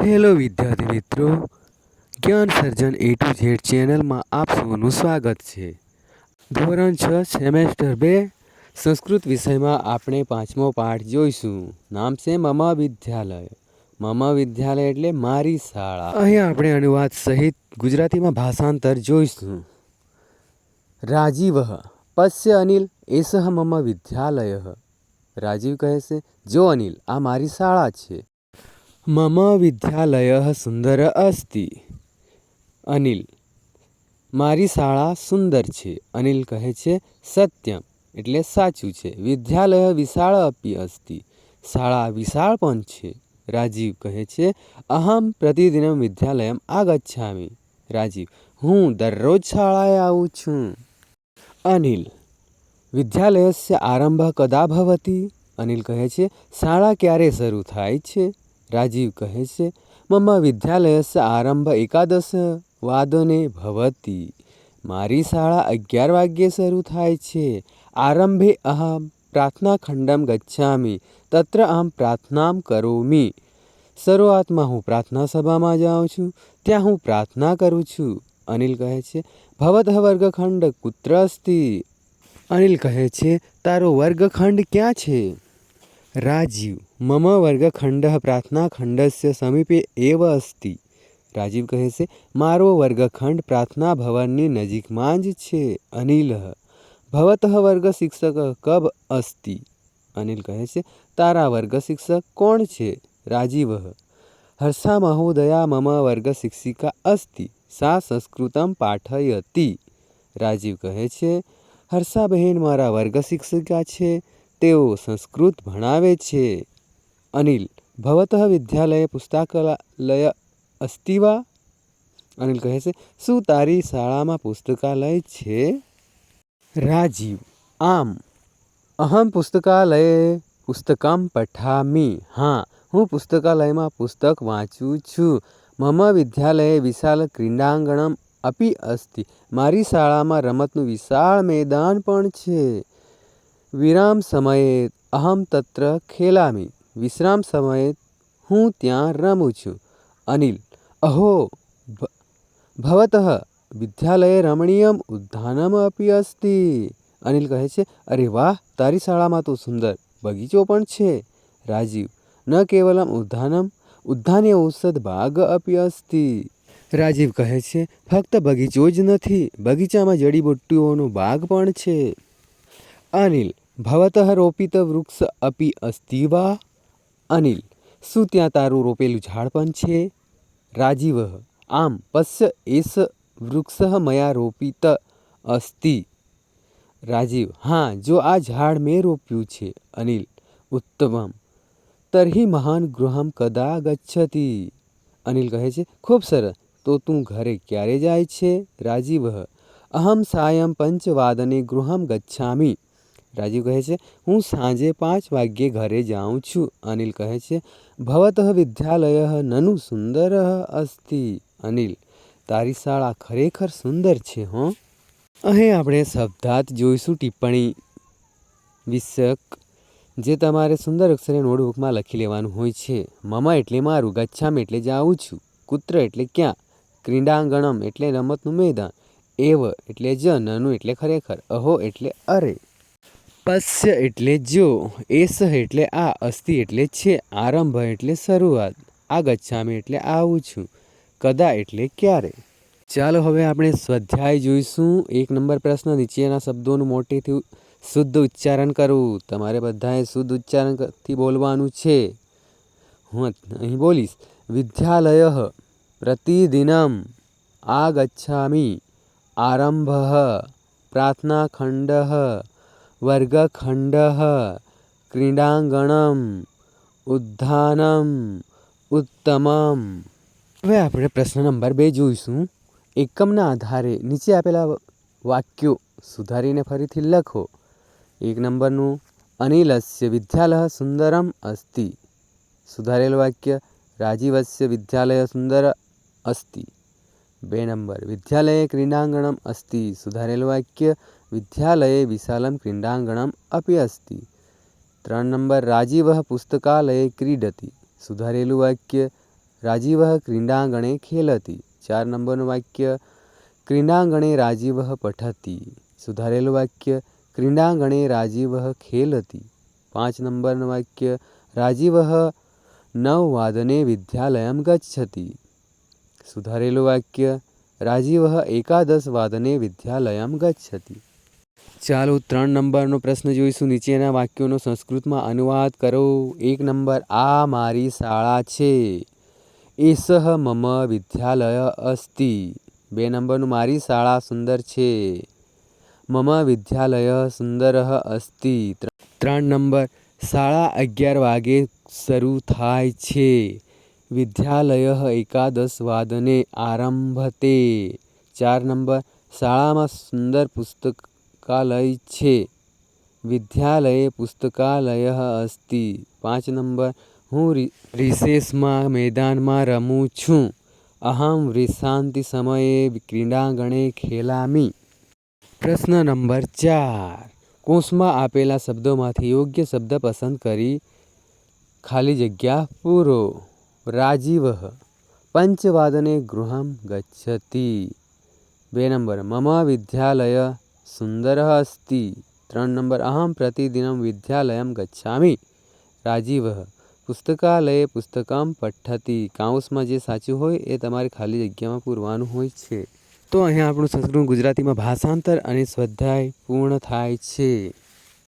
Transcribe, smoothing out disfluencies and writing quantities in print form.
Hello વિદ્યાર્થી મિત્રો, જ્ઞાન સર્જન A to Z ચેનલમાં આપ સૌનું સ્વાગત છે. ધોરણ 6 સેમેસ્ટર 2 સંસ્કૃત વિષયમાં આપણે 5મો પાઠ જોઈશું. નામ છે મમ વિદ્યાલય. મમ વિદ્યાલય એટલે મારી શાળા. અહીં આપણે અનુવાદ સહિત ગુજરાતીમાં ભાષાંતર જોઈશું. રાજીવ પશ્ય અનિલ એષ મમ વિદ્યાલય. રાજીવ કહે છે, જો અનિલ, આ મારી શાળા છે. મમ વિદ્યાલય સુંદર અસ્તિ. અનિલ, મારી શાળા સુંદર છે. અનિલ કહે છે, સત્યમ એટલે સાચું છે. વિદ્યાલય વિશાળ અપી અસ્તિ. શાળા વિશાળ પણ છે. રાજીવ કહે છે, અહમ પ્રતિદિનમ વિદ્યાલયમ આગચ્છામિ. રાજીવ, હું દરરોજ શાળાએ આવું છું. અનિલ, વિદ્યાલયસ્ય આરંભ કદા ભવતિ. અનિલ કહે છે, શાળા ક્યારે શરૂ થાય છે. રાજીવ કહે છે, મમ વિદ્યાલયસ્ય આરંભ 11 વાદને ભવતિ. મારી શાળા 11 વાગ્યે શરૂ થાય છે. આરંભે અહમ પ્રાર્થનાખંડમ ગચ્છામિ તત્ર અહમ પ્રાર્થનામ કરોમિ. શરૂઆતમાં હું પ્રાર્થના સભામાં જાઉં છું, ત્યાં હું પ્રાર્થના કરું છું. અનિલ કહે છે, ભવતઃ વર્ગખંડ કુત્ર અસ્તિ. અનિલ કહે છે, તારો વર્ગખંડ ક્યાં છે. રાજીવ, મમ વર્ગખંડઃ પ્રાર્થનાખંડસ્ય સમીપે એવ અસ્તિ. રાજીવ કહે છે, મારો વર્ગખંડ પ્રાર્થના ભવનની નજીકમાં જ છે. અનિલ, ભવતઃ વર્ગ શિક્ષક કબ અસ્તિ. અનિલ કહે છે, તારા વર્ગ શિક્ષક કોણ છે. રાજીવ, હર્ષા મહોદયા મમ વર્ગ શિક્ષિકા અસ્તિ. સા સંસ્કૃતમ પાઠયતિ. રાજીવ કહે છે, હર્ષા બહેન મારા વર્ગ શિક્ષિકા છે. તેઓ સંસ્કૃત ભણાવે છે. અનિલ, ભવતઃ વિદ્યાલયે પુસ્તકાલય અસ્તિ વા. અનિલ કહે છે, શું તારી શાળામાં પુસ્તકાલય છે. રાજીવ, આમ, અહમ પુસ્તકાલયે પુસ્તકમ પઠામિ. હા, હું પુસ્તકાલયમાં પુસ્તક વાંચું છું. મમ વિદ્યાલયે વિશાળ ક્રીડાંગણમ અપી અસ્તિ. મારી શાળામાં રમતનું વિશાળ મેદાન પણ છે. વિરામ સમયે અહમ તત્ર ખેલામિ. વિશ્રામ સમયે હું ત્યાં રમું છું. અનિલ, અહો, ભવતઃ વિદ્યાલયે રમણીયમ ઉદ્યાનમ અપી અસ્તિ. અનિલ કહે છે, અરે વાહ, તારી શાળામાં તો સુંદર બગીચો પણ છે. રાજીવ, ન કેવલમ ઉદ્યાનમ ઉદ્યાને ઔષધ બાગ અપી અસ્તિ. રાજીવ કહે છે, ફક્ત બગીચો જ નથી, બગીચામાં જડીબુટ્ટીઓનો બાગ પણ છે. અનિલ, ભવતઃ રોપિત વૃક્ષ અપી અસ્તિ વા. અનિલ, શું ત્યાં તારું રોપેલું ઝાડ પણ છે. રાજીવ, આમ, પશ્ય એષ વૃક્ષ મયા રોપિત અસ્તિ. રાજીવ, હા, જો આ ઝાડ મેં રોપ્યું છે. અનિલ, ઉત્તમમ, તર્હિ મહાન ગૃહમ કદા ગચ્છતિ. અનિલ કહે છે, ખૂબ સરસ, તો તું ઘરે ક્યારે જાય છે. રાજીવ, અહમ સાયં 5 વાદને ગૃહમ ગચ્છામિ. રાજીવ કહે છે, હું સાંજે 5 વાગ્યે ઘરે જાઉં છું. અનિલ કહે છે, ભવતઃ વિદ્યાલય નનુ સુંદર અસ્તિ. અનિલ, તારી શાળા ખરેખર સુંદર છે હો. અહીં આપણે શબ્દાર્થ જોઈશું. ટિપ્પણી વિષયક, જે તમારે સુંદર અક્ષરે નોટબુકમાં લખી લેવાનું હોય છે. મમ એટલે મારું, ગચ્છામિ એટલે જાઉં છું, કુત્ર એટલે ક્યાં, ક્રીડાંગણમ એટલે રમતનું મેદાન, એવ એટલે જ, નનુ એટલે ખરેખર, અહો એટલે અરે, પશ્ય એટલે જો, એષ એટલે આ, અસ્તિ એટલે છે, આરંભ એટલે શરૂઆત, આગચ્છામિ એટલે આવું છું, કદા એટલે ક્યારે. ચાલો હવે આપણે સ્વાધ્યાય જોઈશું. 1 નંબર પ્રશ્ન, નીચેના શબ્દોનું મોટેથી શુદ્ધ ઉચ્ચારણ કરવું. તમારે બધાએ શુદ્ધ ઉચ્ચારણથી બોલવાનું છે. હું અહીં બોલીશ. વિદ્યાલય પ્રતિદિનમ આગચ્છામિ. આરંભ પ્રાર્થનાખંડ વર્ગખંડ ક્રીડાંગણમ ઉદ્યાનમ ઉત્તમમ. હવે આપણે પ્રશ્ન નંબર 2 જોઈશું. એકમના આધારે નીચે આપેલા વાક્યો સુધારીને ફરીથી લખો. 1 નંબરનું, અનિલસ્ય વિદ્યાલય સુંદરમ અસ્તિ. સુધારેલું વાક્ય, રાજીવસ્ય વિદ્યાલય સુંદર અસ્તિ. 2 નંબર, વિદ્યાલયે ક્રીડાંગણમ અસ્તિ. સુધારેલું વાક્ય, વિદ્યાલયે વિશાલમ ક્રીડાંગણમ અપી અસ્તિ. 3 નંબર, રાજીવઃ પુસ્તકાલયે ક્રીડતિ. સુધારેલું વાક્ય, રાજીવઃ ક્રીડાંગણે ખેલતિ. 4 નંબરનું વાક્ય ક્રીડાંગણે રાજીવઃ પઠતિ. સુધારેલું વાક્ય ક્રીડાંગણે રાજીવઃ ખેલતિ. 5 નંબરનું વાક્ય રાજીવઃ 9 વાદને વિદ્યાલયં ગચ્છતિ. સુધારેલું વાક્ય રાજીવઃ 11 વાદને વિદ્યાલયં ગચ્છતિ. ચાલો 3 નંબરનો પ્રશ્ન જોઈશું. નીચેના વાક્યોનો સંસ્કૃતમાં અનુવાદ કરો. 1 નંબર આ મારી શાળા છે. એષઃ મમ વિદ્યાલય અસ્તિ. 2 નંબરનું મારી શાળા સુંદર છે. મમ વિદ્યાલય સુંદરઃ અસ્તિ. 3 નંબર શાળા 11 વાગે શરૂ થાય છે. વિદ્યાલયઃ 11 વાદને આરભતે. 4 નંબર શાળામાં સુંદર પુસ્તકાલય છે. વિદ્યાલયે પુસ્તકાલયઃ અસ્તિ. 5 નંબર હું રિસેસમાં મેદાનમાં રમું છું. અહં વિશ્રાંતિ સમયે ક્રીડાંગણે ખેલામિ. પ્રશ્ન નંબર 4. કૌંસમાં આપેલા શબ્દોમાંથી યોગ્ય શબ્દ પસંદ કરી ખાલી જગ્યા પૂરો. રાજીવઃ 5 વાદને ગૃહં ગચ્છતિ. 2 નંબર મમ વિદ્યાલય સુંદરઃ અસ્તિ. 3 નંબર અહં પ્રતિદિनं વિદ્યાલયં ગચ્છામિ. રાજીવઃ પુસ્તકાલયે પુસ્તકં પઠ્ઠતિ. કૌંસમાં જે સાચું હોય એ તમારે ખાલી જગ્યામાં પૂરવાનું હોય છે. તો અહીંયા આપણું સંસ્કૃત ગુજરાતીમાં ભાષાંતર અને સ્વાધ્યાય પૂર્ણ થાય છે.